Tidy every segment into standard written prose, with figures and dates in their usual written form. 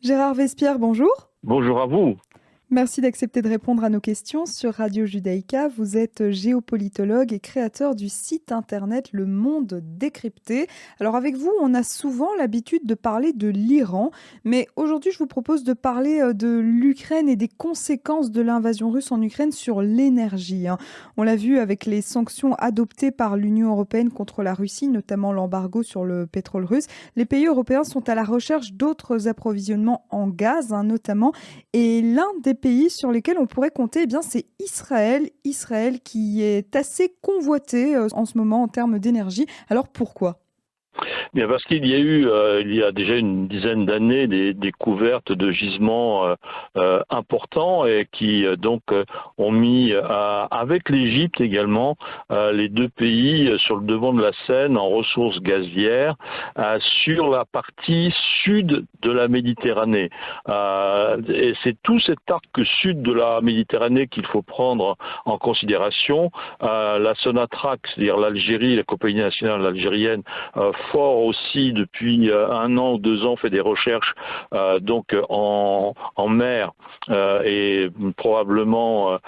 Gérard Vespierre, bonjour. Bonjour à vous. Merci d'accepter de répondre à nos questions sur Radio Judaïka. Vous êtes géopolitologue et créateur du site internet Le Monde Décrypté. Alors avec vous, on a souvent l'habitude de parler de l'Iran, mais aujourd'hui je vous propose de parler de l'Ukraine et des conséquences de l'invasion russe en Ukraine sur l'énergie, hein. On l'a vu avec les sanctions adoptées par l'Union européenne contre la Russie, notamment l'embargo sur le pétrole russe. Les pays européens sont à la recherche d'autres approvisionnements en gaz, hein, notamment. Et l'un des pays sur lesquels on pourrait compter, eh bien, c'est Israël. Israël qui est assez convoité en ce moment en termes d'énergie. Alors pourquoi? Bien parce qu'il y a eu, il y a déjà une dizaine d'années, des découvertes de gisements importants et qui ont mis, avec l'Égypte également, les deux pays sur le devant de la scène en ressources gazières sur la partie sud de la Méditerranée. Et c'est tout cet arc sud de la Méditerranée qu'il faut prendre en considération. La Sonatrach, c'est-à-dire l'Algérie, la compagnie nationale algérienne, fort aussi depuis 1 an ou 2 ans fait des recherches en mer et probablement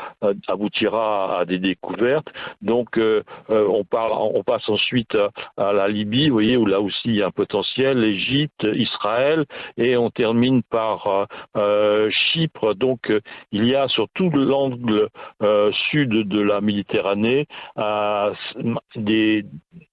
aboutira à des découvertes. On passe ensuite à la Libye, vous voyez, où là aussi il y a un potentiel, l'Égypte, Israël, et on termine par Chypre. Il y a sur tout l'angle sud de la Méditerranée des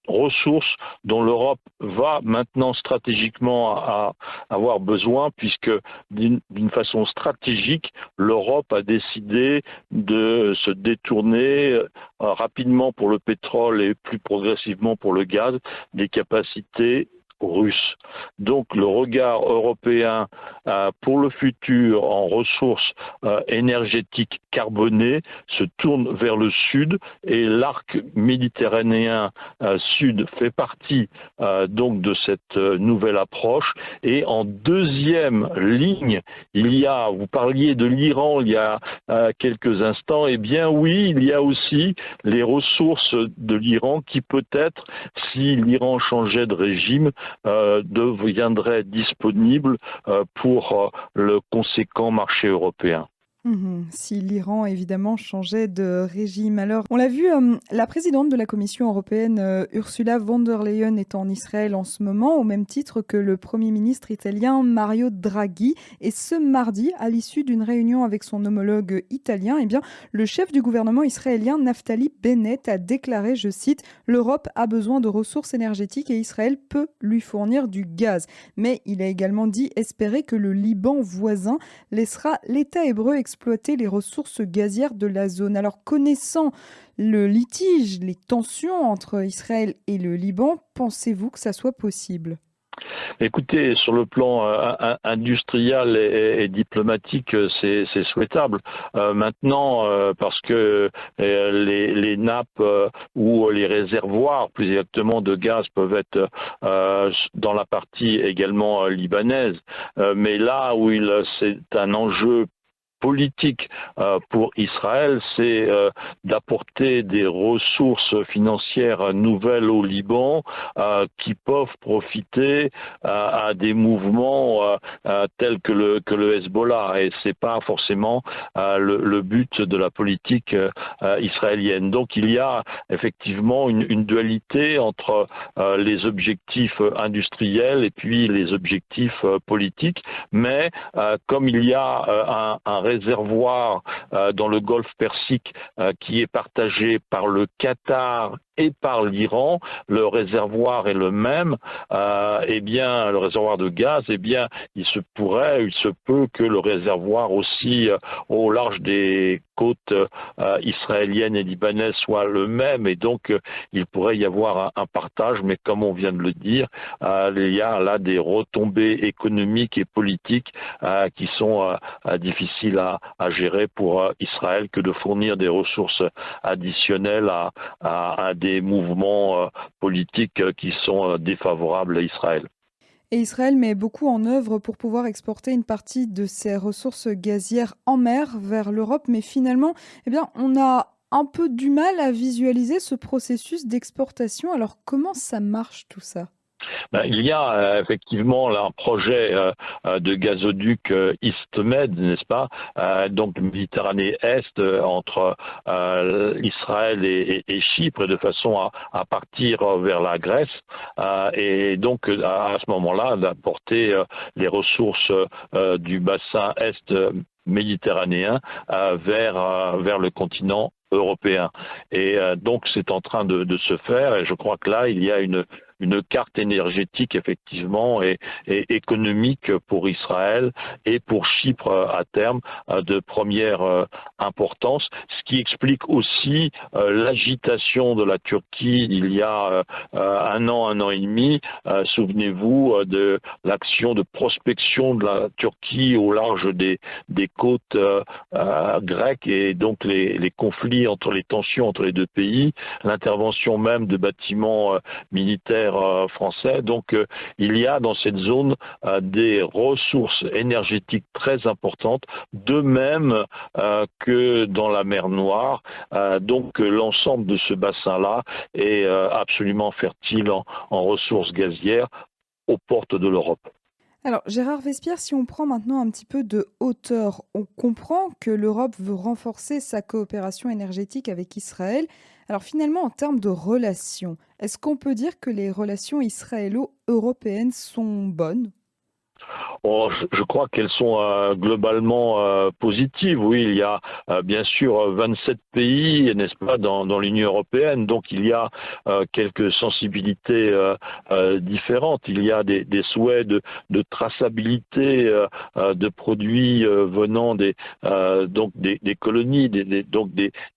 ressources dont l'Europe va maintenant stratégiquement avoir besoin, puisque d'une façon stratégique, l'Europe a décidé de se détourner rapidement pour le pétrole et plus progressivement pour le gaz des capacités russes. Donc le regard européen pour le futur en ressources énergétiques carbonées se tourne vers le sud, et l'arc méditerranéen sud fait partie de cette nouvelle approche. Et en deuxième ligne, vous parliez de l'Iran il y a quelques instants, eh bien oui, il y a aussi les ressources de l'Iran qui peut-être, si l'Iran changeait de régime, deviendrait disponible pour le conséquent marché européen. Si l'Iran, évidemment, changeait de régime. Alors, on l'a vu, la présidente de la Commission européenne, Ursula von der Leyen, est en Israël en ce moment, au même titre que le Premier ministre italien Mario Draghi. Et ce mardi, à l'issue d'une réunion avec son homologue italien, eh bien, le chef du gouvernement israélien, Naftali Bennett, a déclaré, je cite, «L'Europe a besoin de ressources énergétiques et Israël peut lui fournir du gaz». Mais il a également dit espérer que le Liban voisin laissera l'État hébreu exploiter les ressources gazières de la zone. Alors, connaissant le litige, les tensions entre Israël et le Liban, pensez-vous que ça soit possible? Écoutez, sur le plan industriel et diplomatique, c'est souhaitable. Maintenant, parce que les nappes ou les réservoirs, plus exactement, de gaz peuvent être dans la partie également libanaise, mais là où c'est un enjeu politique pour Israël, c'est d'apporter des ressources financières nouvelles au Liban qui peuvent profiter à des mouvements tels que le Hezbollah, et c'est pas forcément le but de la politique israélienne. Donc il y a effectivement une dualité entre les objectifs industriels et puis les objectifs politiques, mais comme il y a un réservoir dans le golfe Persique qui est partagé par le Qatar et par l'Iran, le réservoir est le même, le réservoir de gaz, il se peut que le réservoir aussi au large des côtes israéliennes et libanaises soit le même, et donc il pourrait y avoir un partage, mais comme on vient de le dire, il y a là des retombées économiques et politiques qui sont difficiles à gérer pour Israël, que de fournir des ressources additionnelles à des mouvements politiques qui sont défavorables à Israël. Et Israël met beaucoup en œuvre pour pouvoir exporter une partie de ses ressources gazières en mer vers l'Europe, mais finalement, eh bien, on a un peu du mal à visualiser ce processus d'exportation. Alors, comment ça marche tout ça? Il y a effectivement là un projet de gazoduc East-Med, n'est-ce pas? Donc Méditerranée Est entre Israël et Chypre, de façon à partir vers la Grèce, et donc à ce moment-là d'apporter les ressources du bassin Est méditerranéen vers le continent européen. Et donc c'est en train de se faire, et je crois que là il y a une carte énergétique effectivement et économique pour Israël et pour Chypre à terme de première importance, ce qui explique aussi l'agitation de la Turquie il y a un an et demi. Souvenez-vous de l'action de prospection de la Turquie au large des côtes grecques, et donc les conflits les tensions entre les deux pays, l'intervention même de bâtiments militaires français. Donc il y a dans cette zone des ressources énergétiques très importantes, de même que dans la mer Noire. Donc l'ensemble de ce bassin-là est absolument fertile en ressources gazières aux portes de l'Europe. Alors, Gérard Vespierre, si on prend maintenant un petit peu de hauteur, on comprend que l'Europe veut renforcer sa coopération énergétique avec Israël. Alors finalement, en termes de relations, est-ce qu'on peut dire que les relations israélo-européennes sont bonnes? Oh, je crois qu'elles sont globalement positives. Oui, il y a bien sûr 27 pays, n'est-ce pas, dans l'Union européenne. Donc il y a quelques sensibilités différentes. Il y a des souhaits de traçabilité de produits venant des colonies.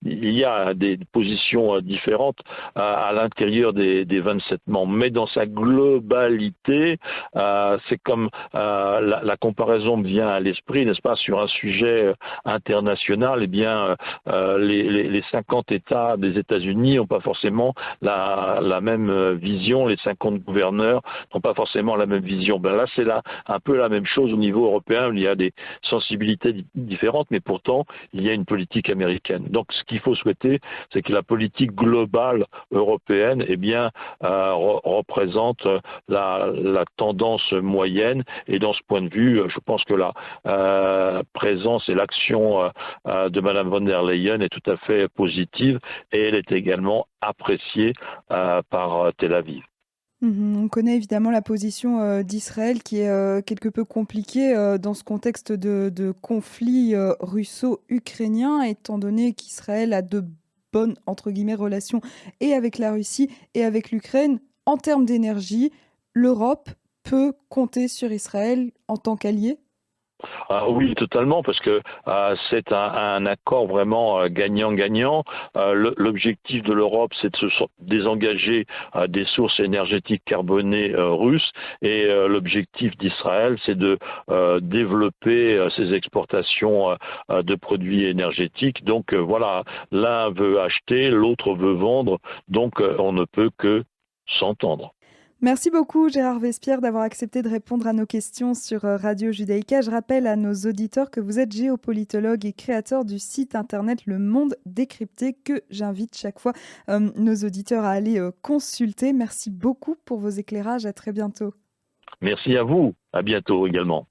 Il y a des positions différentes à l'intérieur des 27 membres. Mais dans sa globalité, c'est comme la comparaison me vient à l'esprit, n'est-ce pas, sur un sujet international. Eh bien, les 50 États des États-Unis n'ont pas forcément la même vision, les 50 gouverneurs n'ont pas forcément la même vision. Là, c'est un peu la même chose au niveau européen, il y a des sensibilités différentes, mais pourtant, il y a une politique américaine. Donc, ce qu'il faut souhaiter, c'est que la politique globale européenne, eh bien, représente la tendance moyenne. Et dans ce point de vue, je pense que la présence et l'action de Madame von der Leyen est tout à fait positive, et elle est également appréciée par Tel Aviv. On connaît évidemment la position d'Israël qui est quelque peu compliquée dans ce contexte de conflit russo-ukrainien, étant donné qu'Israël a de bonnes, entre guillemets, relations et avec la Russie et avec l'Ukraine. En termes d'énergie, l'Europe peut compter sur Israël en tant qu'allié? Ah oui, totalement, parce que c'est un accord vraiment gagnant-gagnant. L'objectif de l'Europe, c'est de se désengager des sources énergétiques carbonées russes, et l'objectif d'Israël, c'est de développer ses exportations de produits énergétiques. Donc voilà, l'un veut acheter, l'autre veut vendre, donc on ne peut que s'entendre. Merci beaucoup Gérard Vespierre d'avoir accepté de répondre à nos questions sur Radio Judaïka. Je rappelle à nos auditeurs que vous êtes géopolitologue et créateur du site internet Le Monde Décrypté, que j'invite chaque fois nos auditeurs à aller consulter. Merci beaucoup pour vos éclairages. À très bientôt. Merci à vous, à bientôt également.